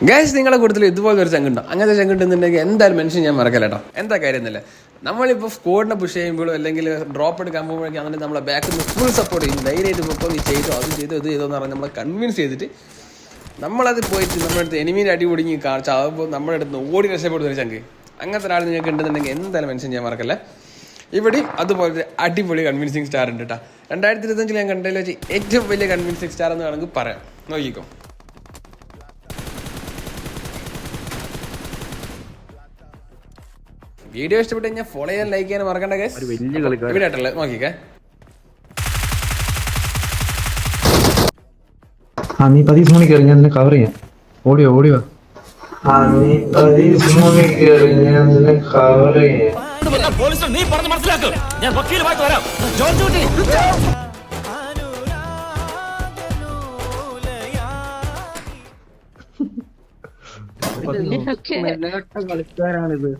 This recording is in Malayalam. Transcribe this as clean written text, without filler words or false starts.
ഗൈസ് നിങ്ങളെ കൂടുതൽ ഇതുപോലെ ഒരു ചങ്കുണ്ടോ? അങ്ങനത്തെ ചങ്കുണ്ടെന്നുണ്ടെങ്കിൽ എന്തായാലും മെൻഷൻ ഞാൻ മറക്കല്ല കേട്ടോ. എന്താ കാര്യം എന്നല്ല, നമ്മളിപ്പോൾ സ്കോഡിനെ പുഷ് ചെയ്യുമ്പോഴും അല്ലെങ്കിൽ ഡ്രോപ്പ് എടുക്കാൻ പോകുമ്പോഴേക്കും അങ്ങനെ നമ്മളെ ബാക്കിൽ നിന്ന് ഫുൾ സപ്പോർട്ട് ചെയ്യും. ധൈര്യമായിട്ട് ഇപ്പോൾ നീ ചെയ്തോ അത് ചെയ്തോ ഇത് ചെയ്തോ എന്ന് പറഞ്ഞാൽ നമ്മളെ കൺവിൻസ് ചെയ്തിട്ട് നമ്മളത് പോയിട്ട് നമ്മുടെ അടുത്ത് എനിമീൻ്റെ അടി കുടുങ്ങി ചാവുമ്പോൾ നമ്മുടെ അടുത്ത് ഓടി രക്ഷപ്പെടുന്ന ഒരു ചങ്ക്. അങ്ങനത്തെ ഒരാൾ നിങ്ങൾക്ക് ഉണ്ടെന്നുണ്ടെങ്കിൽ എന്തായാലും മെൻഷൻ ചെയ്യാൻ മറക്കല്ലേ. ഇവിടെയും അതുപോലെ അടിപൊളി കൺവിൻസിങ് സ്റ്റാർ ഉണ്ട് കേട്ടോ. 2025 ഞാൻ കണ്ടതിൽ വെച്ച് ഏറ്റവും വലിയ കൺവിൻസിങ് സ്റ്റാർ എന്ന് വേണമെങ്കിൽ പറയാം. നോക്കിക്കോ. വീഡിയോ ഇഷ്ടപ്പെട്ട് കഴിഞ്ഞാൽ ഫോളോ ചെയ്യാൻ ലൈക്ക് ചെയ്യാൻ മറക്കണ്ട ഗൈസ്. ഇവിടെ ആയിട്ടല്ലേ നോക്കിക്കേ. നീ 10 മണിക്ക് കയറി ഞാൻ നിന്നെ കവർ ചെയ്യാം. ഓടിയോ ഓടിയോ. നീ 10 മണിക്ക് കയറി ഞാൻ നിന്നെ കവർ ചെയ്യാം. നീ പറഞ്ഞ് മനസ്സിലാക്ക്. ഞാൻ വക്കീലുമായിട്ട് വരാം. കളിക്കാരാണിത്.